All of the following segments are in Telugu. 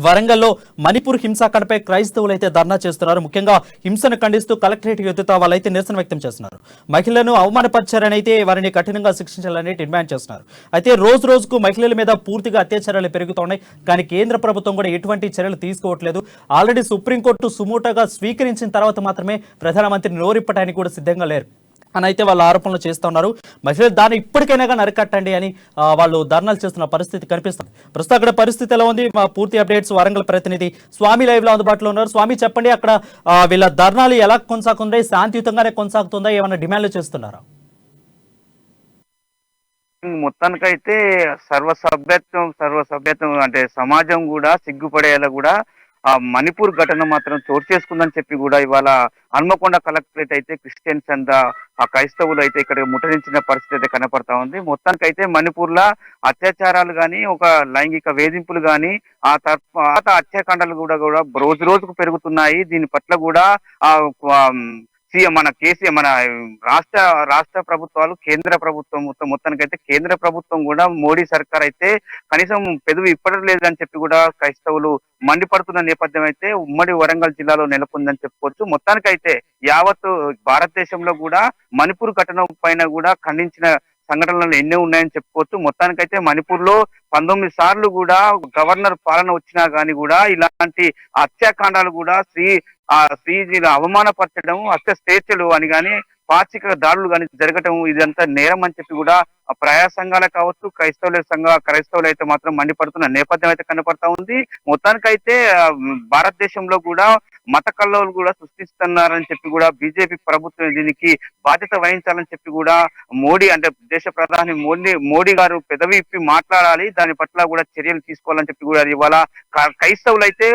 వరంగల్లో మణిపూర్ హింసాకాండపై క్రైస్తవులు అయితే ధర్నా చేస్తున్నారు. ముఖ్యంగా హింసను ఖండిస్తూ కలెక్టరేట్ ఎదుట వాళ్ళైతే నిరసన వ్యక్తం చేస్తున్నారు. మహిళలను అవమానపరిచారని అయితే వారిని కఠినంగా శిక్షించాలని డిమాండ్ చేస్తున్నారు. అయితే రోజు రోజుకు మహిళల మీద పూర్తిగా అత్యాచారాలు పెరుగుతున్నాయి. కానీ కేంద్ర ప్రభుత్వం కూడా ఎటువంటి చర్యలు తీసుకోవట్లేదు. ఆల్రెడీ సుప్రీంకోర్టు సుమోటోగా స్వీకరించిన తర్వాత మాత్రమే ప్రధానమంత్రి నోరిప్పటానికి కూడా సిద్ధంగా లేరు అని అయితే వాళ్ళు ఆరోపణలు చేస్తూ ఉన్నారు. మహిళలు దాన్ని ఇప్పటికైనా కానీ అరికట్టండి అని వాళ్ళు ధర్నాలు చేస్తున్న పరిస్థితి కనిపిస్తుంది. ప్రస్తుతం అక్కడ పరిస్థితి ఎలా ఉంది? మా పూర్తి అప్డేట్స్ వరంగల్ ప్రతినిధి స్వామి లైవ్ లో అందుబాటులో ఉన్నారు. స్వామి, చెప్పండి, అక్కడ వీళ్ళ ధర్నాలు ఎలా కొనసాగుతున్నాయి? శాంతియుతంగానే కొనసాగుతుందా? ఏమైనా డిమాండ్లు చేస్తున్నారా? మొత్తానికైతే సర్వసభ్యత్వం అంటే సమాజం కూడా సిగ్గుపడేలా కూడా ఆ మణిపూర్ ఘటన మాత్రం చోటు చేసుకుందని చెప్పి కూడా ఇవాళ హన్మకొండ కలెక్టరేట్ అయితే క్రిస్టియన్స్ అండ్ ఆ క్రైస్తవులు అయితే ఇక్కడ ముట్టడించిన పరిస్థితి అయితే కనపడతా ఉంది. మొత్తానికైతే మణిపూర్ లా అత్యాచారాలు గాని, ఒక లైంగిక వేధింపులు గాని, ఆ తర్వాత హత్యాకాండాలు కూడా రోజు రోజుకు పెరుగుతున్నాయి. దీని పట్ల కూడా ఆ సీఎం మన కేసీఆర్ మన రాష్ట్ర ప్రభుత్వాలు, కేంద్ర ప్రభుత్వం మొత్తానికైతే కేంద్ర ప్రభుత్వం కూడా మోడీ సర్కార్ అయితే కనీసం పెదవి ఇప్పడం లేదని చెప్పి కూడా క్రైస్తవులు మండిపడుతున్న నేపథ్యం అయితే ఉమ్మడి వరంగల్ జిల్లాలో నెలకొందని చెప్పుకోవచ్చు. మొత్తానికైతే యావత్ భారతదేశంలో కూడా మణిపూర్ ఘటన పైన కూడా ఖండించిన సంఘటనలు ఎన్నో ఉన్నాయని చెప్పుకోవచ్చు. మొత్తానికైతే మణిపూర్ లో 19 సార్లు కూడా గవర్నర్ పాలన వచ్చినా గానీ కూడా ఇలాంటి హత్యాకాండాలు కూడా స్త్రీని అవమానపరచడం, హత్య స్వేచ్ఛలు అని గాని, పాచిక దాడులు కానీ జరగటం ఇదంతా నేరం అని చెప్పి కూడా ప్రజా సంఘాలే కావచ్చు, క్రైస్తవులు అయితే మాత్రం మండిపడుతున్న నేపథ్యం అయితే కనపడతా ఉంది. మొత్తానికైతే భారతదేశంలో కూడా మత కల్లోలు కూడా సృష్టిస్తున్నారని చెప్పి కూడా బీజేపీ ప్రభుత్వం దీనికి బాధ్యత వహించాలని చెప్పి కూడా మోడీ అంటే దేశ ప్రధాని మోడీ గారు పెదవి ఇప్పి మాట్లాడాలి, దాని పట్ల కూడా చర్యలు తీసుకోవాలని చెప్పి కూడా ఇవాళ క్రైస్తవులు అయితే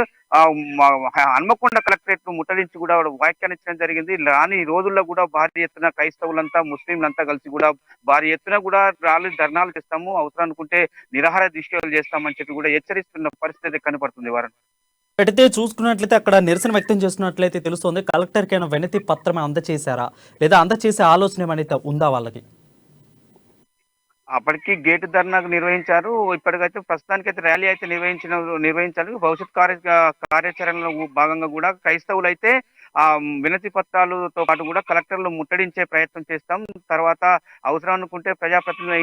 హన్మకొండ కలెక్టరేట్ ను ముట్టడించి కూడా వ్యాఖ్యానించడం జరిగింది. రాని రోజుల్లో కూడా భారీ ఎత్తున క్రైస్తవులంతా, ముస్లింలంతా కలిసి కూడా భారీ ఎత్తున కూడా ధర్నాలు చేస్తాము, అవసరం అనుకుంటే నిరాహార దీక్షలు చేస్తామని చెప్పి కూడా హెచ్చరిస్తున్న పరిస్థితి కనపడుతుంది. వారం అయితే చూసుకున్నట్లయితే అక్కడ నిరసన వ్యక్తం చేస్తున్నట్లయితే తెలుస్తోంది. కలెక్టర్కి అయినా వినతి పత్రం అందచేశారా, లేదా అందచేసే ఆలోచన ఏమైనా ఉందా వాళ్ళకి? అప్పటికి గేటు ధర్నాకు నిర్వహించారు. ఇప్పటికైతే ప్రస్తుతానికైతే ర్యాలీ అయితే నిర్వహించారు. భవిష్యత్ కార్యాచరణలో భాగంగా కూడా క్రైస్తవులు అయితే వినతి పత్రాలతో పాటు కూడా కలెక్టర్లు ముట్టడించే ప్రయత్నం చేస్తాం. తర్వాత అవసరం అనుకుంటే ప్రజాప్రతినిధి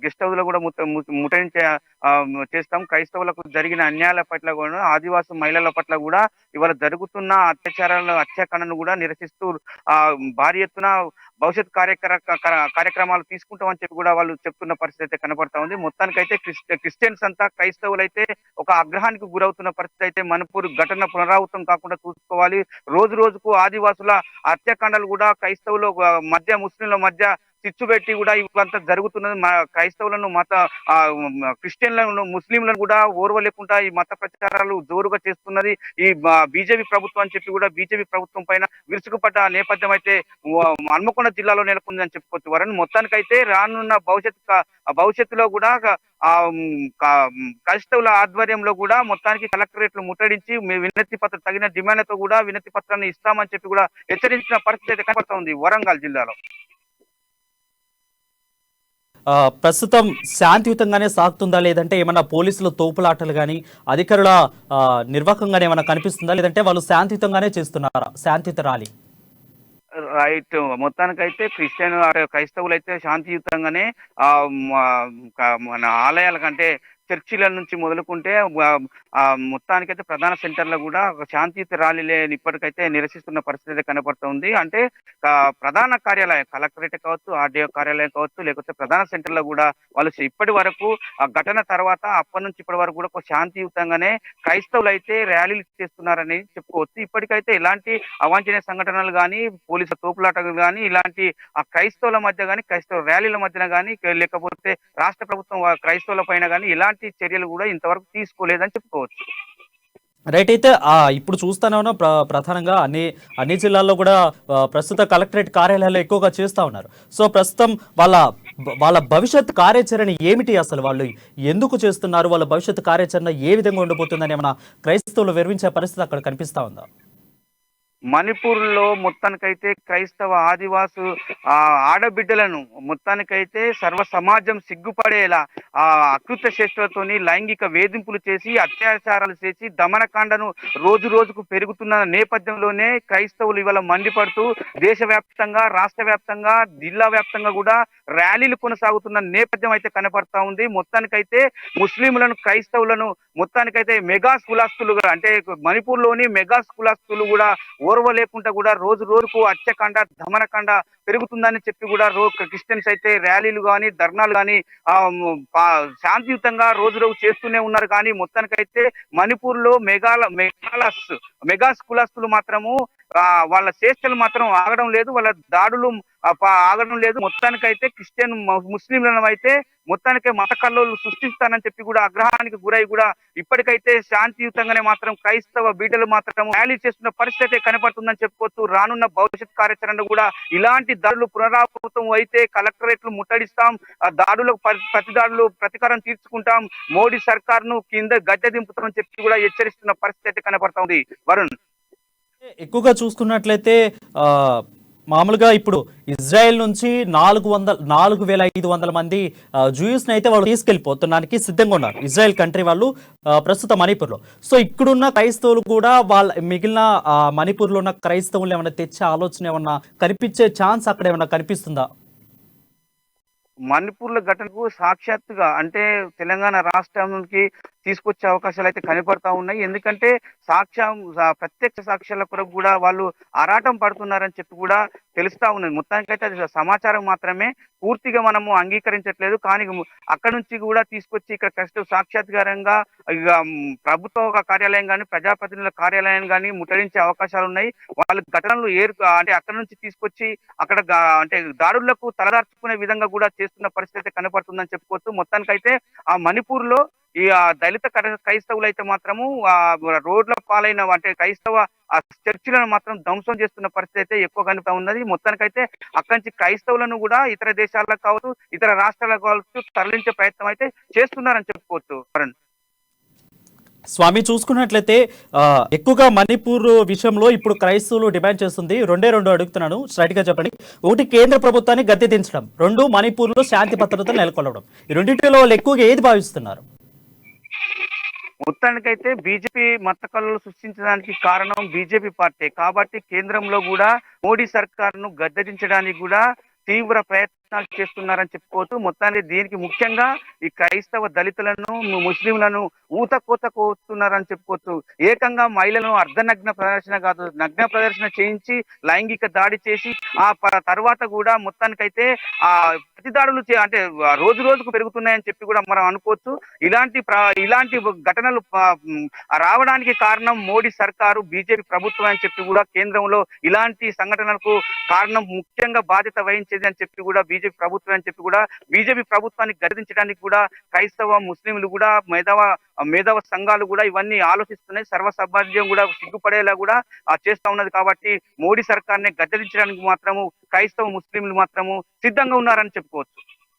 గెస్ట్ హౌస్ లో కూడా ముట్టడించే చేస్తాం. క్రైస్తవులకు జరిగిన అన్యాయాల పట్ల కూడా, ఆదివాసీ మహిళల పట్ల కూడా ఇవాళ జరుగుతున్న హత్యాకాండను కూడా నిరసిస్తూ భారీ ఎత్తున భవిష్యత్ కార్యక్రమాలు తీసుకుంటామని చెప్పి కూడా వాళ్ళు చెప్తున్న పరిస్థితి అయితే కనపడతా ఉంది. మొత్తానికైతే క్రిస్టియన్స్ అంతా, క్రైస్తవులు అయితే ఒక ఆగ్రహానికి గురవుతున్న పరిస్థితి అయితే మణిపూర్ ఘటన పునరావృతం కాకుండా చూసుకోవాలి. రోజు రోజుకు ఆదివాసుల హత్యాకాండాలు కూడా క్రైస్తవుల మధ్య, ముస్లింల మధ్య చిచ్చు పెట్టి కూడా ఇవంతా జరుగుతున్నది. క్రైస్తవులను క్రిస్టియన్లను, ముస్లింలను కూడా ఓర్వలేకుండా ఈ మత ప్రచారాలు జోరుగా చేస్తున్నది ఈ బీజేపీ ప్రభుత్వం అని చెప్పి కూడా బీజేపీ ప్రభుత్వం పైన విరుచుకుపడ్డ నేపథ్యం అయితే హన్మకొండ జిల్లాలో నెలకొందని చెప్పుకోవచ్చు. వారిని మొత్తానికైతే రానున్న భవిష్యత్తులో కూడా క్రైస్తవుల ఆధ్వర్యంలో కూడా మొత్తానికి కలెక్టరేట్లు ముట్టడించి వినతి పత్రం తగిన డిమాండ్లతో కూడా వినతి పత్రాన్ని ఇస్తామని చెప్పి కూడా హెచ్చరించిన పరిస్థితి అయితే కనపడతా ఉంది వరంగల్ జిల్లాలో. ప్రస్తుతం శాంతియుతంగానే సాగుతుందా, లేదంటే ఏమన్నా పోలీసుల తోపులాటలు కానీ, అధికారుల నిర్వాహకంగానే ఏమైనా కనిపిస్తుందా, లేదంటే వాళ్ళు శాంతియుతంగానే చేస్తున్నారా శాంతియుత ర్యాలీ? రైట్, మొత్తానికైతే క్రైస్తవులు అయితే శాంతియుతంగానే మన ఆలయాల కంటే చర్చిల నుంచి మొదలుకుంటే మొత్తానికైతే ప్రధాన సెంటర్లో కూడా శాంతియుత ర్యాలీలే ఇప్పటికైతే నిరసిస్తున్న పరిస్థితి కనపడుతుంది. అంటే ప్రధాన కార్యాలయం కలెక్టరేట్ కావచ్చు, ఆర్డీఓ కార్యాలయం కావచ్చు, లేకపోతే ప్రధాన సెంటర్లో కూడా వాళ్ళు ఇప్పటి వరకు ఆ ఘటన తర్వాత అప్పటి నుంచి ఇప్పటి వరకు కూడా క్రైస్తవులు అయితే ర్యాలీలు చేస్తున్నారని చెప్పుకోవచ్చు. ఇప్పటికైతే ఇలాంటి అవాంఛనీయ సంఘటనలు కానీ, పోలీసుల తోపులాటలు కానీ, ఇలాంటి క్రైస్తవుల మధ్య కానీ, క్రైస్తవ ర్యాలీల మధ్యన కానీ, లేకపోతే రాష్ట్ర ప్రభుత్వం క్రైస్తవుల పైన కానీ ఇలాంటి చర్యలు కూడా ఇంతవరకు తీసుకోలేదని చెప్పుకోవచ్చు. రైట్, అయితే ఇప్పుడు చూస్తూనే ఉన్నాం ప్రధానంగా అన్ని జిల్లాల్లో కూడా ప్రస్తుత కలెక్టరేట్ కార్యాలయాలు ఎక్కువగా చేస్తూ ఉన్నారు. సో ప్రస్తుతం వాళ్ళ భవిష్యత్ కార్యాచరణ ఏమిటి, అసలు వాళ్ళు ఎందుకు చేస్తున్నారు, వాళ్ళ భవిష్యత్ కార్యాచరణ ఏ విధంగా ఉండబోతుందని ఏమైనా క్రైస్తవులు వివరించే పరిస్థితి అక్కడ కనిపిస్తా ఉందా? మణిపూర్ లో మొత్తానికైతే క్రైస్తవ ఆదివాసు ఆ ఆడబిడ్డలను మొత్తానికైతే సర్వ సమాజం సిగ్గుపడేలా ఆ అకృత్య చేష్టలతోని లైంగిక వేధింపులు చేసి అత్యాచారాలు చేసి దమనకాండను రోజు రోజుకు పెరుగుతున్న నేపథ్యంలోనే క్రైస్తవులు ఇవాళ మండిపడుతూ దేశవ్యాప్తంగా రాష్ట్ర వ్యాప్తంగా జిల్లా వ్యాప్తంగా కూడా ర్యాలీలు కొనసాగుతున్న నేపథ్యం అయితే కనపడతా ఉంది. మొత్తానికైతే ముస్లింలను క్రైస్తవులను మొత్తానికైతే మెగా కులాస్తులుగా అంటే మణిపూర్ లోని మెగా కులాస్తులు కూడా ఓర్వలేకుండా కూడా రోజు రోజుకు హత్యకాండ దమనకాండ పెరుగుతుందని చెప్పి కూడా క్రిస్టియన్స్ అయితే ర్యాలీలు కానీ ధర్నాలు కానీ శాంతియుతంగా రోజు రోజు చేస్తూనే ఉన్నారు. కానీ మొత్తానికైతే మణిపూర్ లో మెగా కులస్తులు మాత్రము వాళ్ళ చేష్టలు మాత్రం ఆగడం లేదు, వాళ్ళ దాడులు ఆగడం లేదు. మొత్తానికైతే క్రిస్టియన్ ముస్లింలను అయితే మొత్తానికి మత కల్లోలు సృష్టిస్తానని చెప్పి కూడా ఆగ్రహానికి గురై కూడా ఇప్పటికైతే శాంతియుతంగానే మాత్రం క్రైస్తవ బిడ్డలు మాత్రం ర్యాలీ చేస్తున్న పరిస్థితి కనపడుతుందని చెప్పుకోవచ్చు. రానున్న భవిష్యత్ కార్యాచరణ కూడా ఇలాంటి దాడులు పునరావృతం అయితే కలెక్టరేట్లు ముట్టడిస్తాం, ఆ దాడులకు ప్రతీకారం తీర్చుకుంటాం, మోడీ సర్కార్ ను కింద గద్దె దింపుతామని చెప్పి కూడా హెచ్చరిస్తున్న పరిస్థితి కనపడతా ఉంది. వరుణ్, ఎక్కువగా చూసుకున్నట్లయితే మామూలుగా ఇప్పుడు ఇజ్రాయెల్ నుంచి 4,500 మంది జూయిస్ ని అయితే వాళ్ళు తీసుకెళ్లిపోతున్నానికి సిద్ధంగా ఉన్నారు ఇజ్రాయెల్ కంట్రీ వాళ్ళు ప్రస్తుత మణిపూర్ లో. సో ఇక్కడున్న క్రైస్తవులు కూడా వాళ్ళ మిగిలిన మణిపూర్ లో ఉన్న క్రైస్తవులు ఏమైనా తెచ్చే ఆలోచన ఏమన్నా కనిపించే ఛాన్స్ అక్కడ ఏమన్నా కనిపిస్తుందా? మణిపూర్ల ఘటనకు సాక్షాత్తుగా అంటే తెలంగాణ రాష్ట్రానికి తీసుకొచ్చే అవకాశాలు అయితే కనపడతా ఉన్నాయి. ఎందుకంటే ప్రత్యక్ష సాక్ష్యాల కొరకు కూడా వాళ్ళు ఆరాటం పడుతున్నారని చెప్పి కూడా తెలుస్తా ఉన్నది. మొత్తానికైతే అది సమాచారం మాత్రమే, పూర్తిగా మనము అంగీకరించట్లేదు. కానీ అక్కడ నుంచి కూడా తీసుకొచ్చి ఇక్కడ సాక్షాత్కారంగా ప్రభుత్వ కార్యాలయం కానీ ప్రజాప్రతినిధుల కార్యాలయం కానీ ముట్టడించే అవకాశాలు ఉన్నాయి. వాళ్ళు ఘటనలు అంటే అక్కడ నుంచి తీసుకొచ్చి అక్కడ అంటే దాడులకు తలదార్చుకునే విధంగా కూడా చేస్తున్న పరిస్థితి కనపడుతుందని చెప్పుకోవచ్చు. మొత్తానికైతే ఆ మణిపూర్ లో ఈ దళిత క్రైస్తవులు అయితే మాత్రము రోడ్ల పాలైన అంటే క్రైస్తవ చర్చిలను మాత్రం ధ్వంసం చేస్తున్న పరిస్థితి అయితే ఎక్కువ కనుక ఉన్నది. మొత్తానికైతే అక్కడి నుంచి క్రైస్తవులను కూడా ఇతర దేశాలకు కావచ్చు ఇతర రాష్ట్రాలకు కావచ్చు తరలించే ప్రయత్నం అయితే చేస్తున్నారని చెప్పుకోవచ్చు. స్వామి, చూసుకున్నట్లయితే ఎక్కువగా మణిపూర్ విషయంలో ఇప్పుడు క్రైస్తవులు డిమాండ్ చేస్తుంది రెండు అడుగుతున్నాను, స్ట్రైట్ గా చెప్పండి. ఒకటి, కేంద్ర ప్రభుత్వాన్ని గద్దె దించడం, రెండు, మణిపూర్ లో శాంతి భద్రతలు నెలకొల్పడం. ఈ రెండింటిలో వాళ్ళు ఎక్కువగా ఏది భావిస్తున్నారు? మొత్తానికైతే బీజేపీ మత కళలు సృష్టించడానికి కారణం బీజేపీ పార్టీ కాబట్టి కేంద్రంలో కూడా మోడీ సర్కార్ ను గద్దెదించడానికి కూడా తీవ్ర ప్రయత్నాలు చేస్తున్నారని చెప్పుకోవచ్చు. మొత్తానికి దీనికి ముఖ్యంగా ఈ క్రైస్తవ దళితులను ముస్లింలను ఊతకోత కోస్తున్నారని చెప్పుకోవచ్చు. ఏకంగా మహిళలను అర్ధనగ్న ప్రదర్శన కాదు నగ్న ప్రదర్శన చేయించి లైంగిక దాడి చేసి ఆ తర్వాత కూడా మొత్తానికైతే ఆ ప్రతి దాడులు అంటే రోజు రోజుకు పెరుగుతున్నాయని చెప్పి కూడా మనం అనుకోవచ్చు. ఇలాంటి ఘటనలు రావడానికి కారణం మోడీ సర్కారు బీజేపీ ప్రభుత్వం అని చెప్పి కూడా కేంద్రంలో ఇలాంటి సంఘటనలకు కారణం ముఖ్యంగా బాధ్యత వహించేది అని చెప్పి కూడా బీజేపీ ప్రభుత్వం అని చెప్పి కూడా బీజేపీ ప్రభుత్వాన్ని గర్దించడానికి కూడా క్రైస్తవ ముస్లింలు కూడా మేధావ సంఘాలు కూడా ఇవన్నీ ఆలోచిస్తున్నాయి. సర్వసమాజం కూడా సిగ్గుపడేలా కూడా చేస్తా ఉన్నది. కాబట్టి మోడీ సర్కార్ని గద్దెదించడానికి మాత్రము క్రైస్తవ ముస్లింలు మాత్రము సిద్ధంగా ఉన్నారని చెప్పుకోవచ్చు.